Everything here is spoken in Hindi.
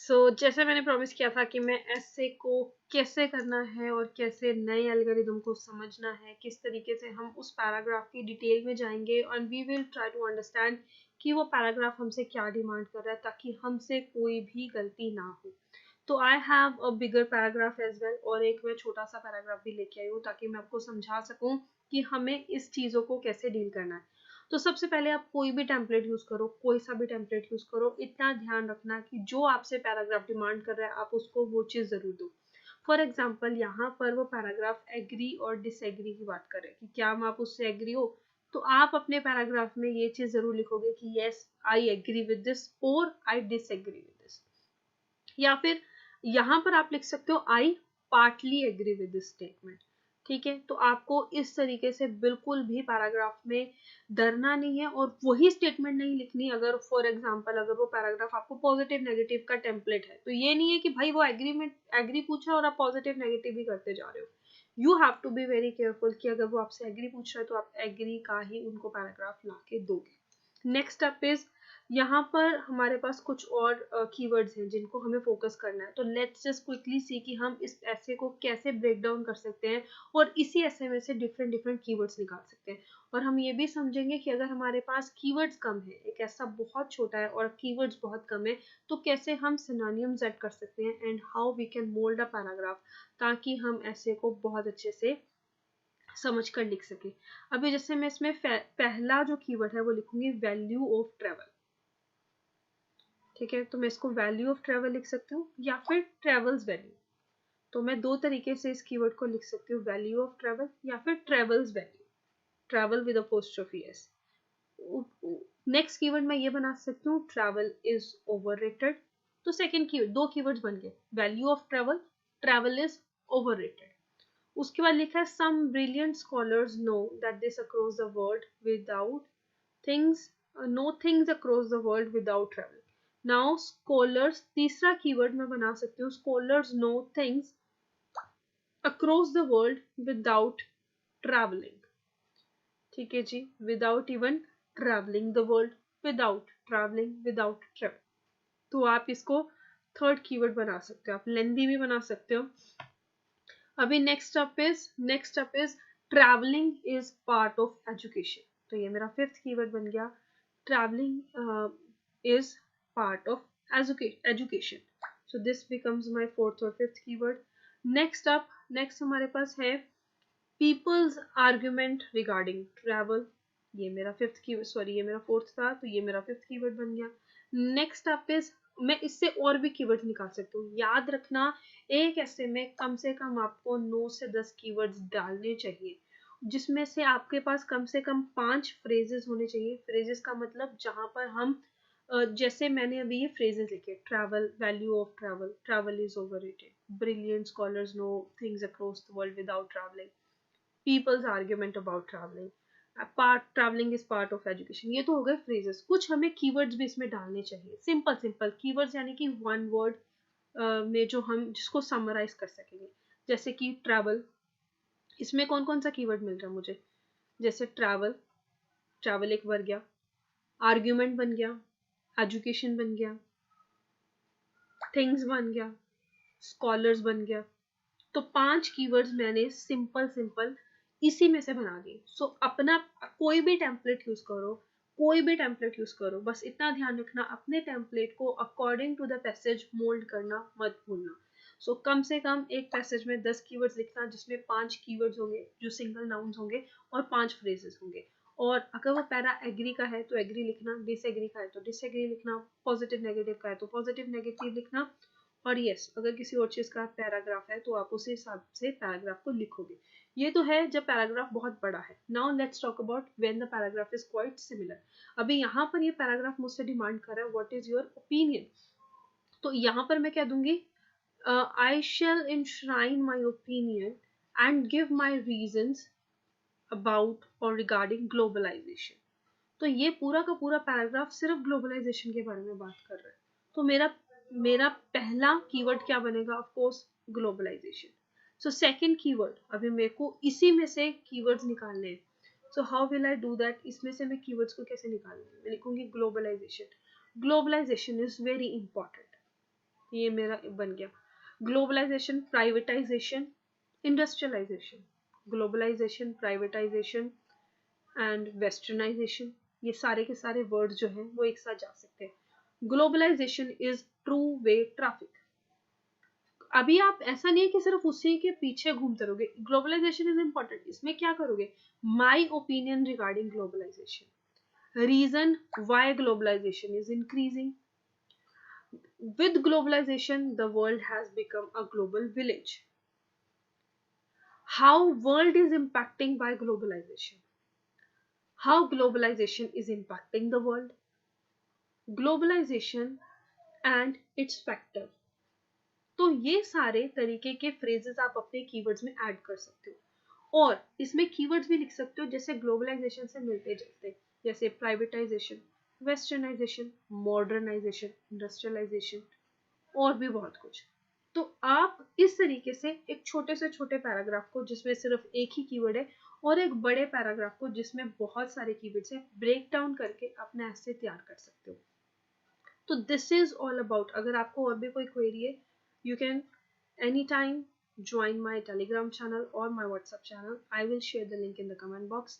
जैसे मैंने प्रॉमिस किया था कि मैं ऐसे को कैसे करना है और कैसे नए एल्गोरिदम को समझना है, किस तरीके से हम उस पैराग्राफ की डिटेल में जाएंगे and we will try to understand कि वो पैराग्राफ हमसे क्या डिमांड कर रहा है ताकि हमसे कोई भी गलती ना हो। तो I have a bigger paragraph as well, और एक मैं छोटा सा पैराग्राफ भी लेके आई हूँ ताकि मैं आपको समझा सकूँ कि हमें इस चीज़ों को कैसे डील करना है। तो सबसे पहले आप कोई भी टेम्पलेट यूज करो, कोई सा भी टेम्पलेट यूज करो, इतना ध्यान रखना कि जो आपसे पैराग्राफ डिमांड कर रहा है आप उसको वो चीज जरूर दो। फॉर एग्जाम्पल यहाँ पर वो पैराग्राफ एग्री और डिसएग्री की बात कर रहे हैं कि क्या आप उससे एग्री हो, तो आप अपने पैराग्राफ में ये चीज जरूर लिखोगे कि yes I agree with this और आई डिसएग्री विद दिस। या फिर यहाँ पर आप लिख सकते हो I partly agree with this statement. ठीक है, तो आपको इस तरीके से बिल्कुल भी पैराग्राफ में डरना नहीं है और वही स्टेटमेंट नहीं लिखनी। अगर फॉर एग्जांपल अगर वो पैराग्राफ आपको पॉजिटिव नेगेटिव का टेम्पलेट है तो ये नहीं है कि भाई वो एग्री पूछा और आप पॉजिटिव नेगेटिव भी करते जा रहे हो। You have to be very careful कि अगर वो आपसे एग्री पूछ रहा है तो आप एग्री का ही उनको पैराग्राफ ला के दोगे। नेक्स्ट अप इज यहाँ पर हमारे पास कुछ और कीवर्ड्स हैं जिनको हमें फोकस करना है। तो लेट्स जस्ट क्विकली सी कि हम इस ऐसे को कैसे ब्रेक डाउन कर सकते हैं और इसी ऐसे में से डिफरेंट डिफरेंट कीवर्ड्स निकाल सकते हैं। और हम ये भी समझेंगे कि अगर हमारे पास कीवर्ड्स कम है, एक ऐसा बहुत छोटा है और कीवर्ड्स बहुत कम है, तो कैसे हम सिनोनिम्स ऐड कर सकते हैं and how we can mould a paragraph ताकि हम ऐसे को बहुत अच्छे से समझ कर लिख सके। अभी जैसे मैं इसमें पहला जो कीवर्ड है वो लिखूंगी वैल्यू ऑफ ट्रेवल। ठीक है, तो मैं इसको वैल्यू ऑफ ट्रेवल लिख सकती हूँ या फिर ट्रेवल्स वैल्यू। तो मैं दो तरीके से इस कीवर्ड को लिख सकती हूँ, वैल्यू ऑफ ट्रेवल या फिर travels value, travel with apostrophe s. Next keyword मैं ये बना सकती हूँ ट्रैवल इज ओवररेटेड। तो सेकंड कीवर्ड, दो कीवर्ड्स बन गए, value of travel, travel is overrated. उसके बाद लिखा है some brilliant scholars know that this across the world without things, know things across the world without travel. Now scholars, तीसरा कीवर्ड मैं बना सकती हूँ scholars know things across the world without travelling. ठीक है जी, without even travelling the world, without travelling, without travel. तो आप इसको थर्ड कीवर्ड बना सकते हो, आप लेंदी भी बना सकते हो। अभी next up is travelling is part of education. तो ये मेरा फिफ्थ कीवर्ड बन गया, travelling is part of education. So this becomes my fourth or fifth keyword. Next हमारे पास है people's argument regarding travel। ये मेरा फिफ्थ की सॉरी ये मेरा फोर्थ था, तो ये मेरा फिफ्थ कीवर्ड बन गया। नेक्स्ट अप इज, मैं इससे और भी कीवर्ड निकाल सकती हूँ। याद रखना एक ऐसे में कम से कम आपको 9 से 10 कीवर्ड्स डालने चाहिए, जिसमें से आपके पास कम से कम 5 फ्रेजेस होने चाहिए। फ्रेजेस का मतलब जहां पर हम जैसे मैंने अभी ये फ्रेजेस लिखे, travel, value of travel, travel is overrated, brilliant scholars know things across the world without travelling, people's argument about traveling, traveling is part of education। ये तो हो गए phrases। कुछ हमें keywords भी इसमें डालने चाहिए, सिंपल सिंपल keywords, यानी कि one word में जो हम जिसको summarize कर सकेंगे। जैसे कि travel, इसमें कौन कौन सा कीवर्ड मिल रहा है मुझे, जैसे ट्रैवल, ट्रैवल एक बन गया, आर्ग्यूमेंट बन गया, एजुकेशन बन गया, थिंग्स बन गया, स्कॉलर्स बन गया। तो 5 कीवर्ड्स मैंने सिंपल सिंपल इसी में से बना दी। सो अपना कोई भी टेम्पलेट यूज करो, कोई भी टेम्पलेट यूज करो, बस इतना ध्यान रखना अपने टेम्पलेट को according to the passage mould करना मत भूलना। सो कम से कम एक पैसेज में 10 कीवर्ड्स लिखना जिसमें 5 कीवर्ड्स होंगे जो सिंगल नाउन्स होंगे और 5 फ्रेजेस होंगे। और अगर वो पैरा एग्री का है तो एग्री लिखना, डिसएग्री का है तो डिसएग्री लिखना, पॉजिटिव नेगेटिव का है तो पॉजिटिव नेगेटिव लिखना। और यस, अगर किसी और चीज का पैराग्राफ है तो आप उसी हिसाब से पैराग्राफ को लिखोगे। ये तो है जब पैराग्राफ बहुत बड़ा है। Now let's talk about when the paragraph is quite similar. अभी यहाँ पर ये पैराग्राफ मुझसे डिमांड कर रहा है व्हाट इज योर ओपिनियन। तो यहाँ पर मैं क्या दूंगी, I shall enshrine my opinion and give my reasons about और रिगार्डिंग ग्लोबलाइजेशन। तो ये पूरा का पूरा पैराग्राफ सिर्फ ग्लोबलाइजेशन के बारे में बात कर रहा है। तो मेरा पहला कीवर्ड क्या बनेगा, of course globalization. So second keyword, अभी मेरे को इसी में से कीवर्ड्स निकालने हैं। So how will I do that, इसमें से मैं कीवर्ड्स को कैसे निकालूंगी, मैं लिखूंगी globalization. Globalization is very important. ये मेरा बन गया। Globalization, privatization, industrialization. Globalization, privatization and westernization, ये सारे के सारे वर्ड जो हैं वो एक साथ जा सकते हैं। Globalization is two way traffic. अभी आप ऐसा नहीं है कि सिर्फ उसी के पीछे घूमते रहोगे। ग्लोबलाइजेशन इज इंपॉर्टेंट, इसमें क्या करोगे? My opinion regarding globalization, reason why globalization is increasing. With globalization, the world has become a global village. How world is impacting by globalization? How globalization is impacting the world? Globalization and its factor. तो ये सारे तरीके के फ्रेजेस आप अपने कीवर्ड्स में ऐड कर सकते हो, और इसमें कीवर्ड्स भी लिख सकते हो जैसे ग्लोबलाइजेशन से मिलते जुलते, जैसे प्राइवेटाइजेशन, वेस्टर्नाइजेशन, मॉडर्नाइजेशन, इंडस्ट्रियलाइजेशन, और भी बहुत कुछ। तो आप इस तरीके से एक छोटे से छोटे पैराग्राफ को जिसमें सिर्फ एक ही कीवर्ड है और एक बड़े पैराग्राफ को जिसमें बहुत सारे कीवर्ड्स हैं ब्रेक डाउन करके अपने ऐसे तैयार कर सकते हो। तो दिस इज ऑल अबाउट। अगर आपको और भी कोई क्वेरी है, you can anytime join my Telegram channel or my WhatsApp channel. I will share the link in the comment box.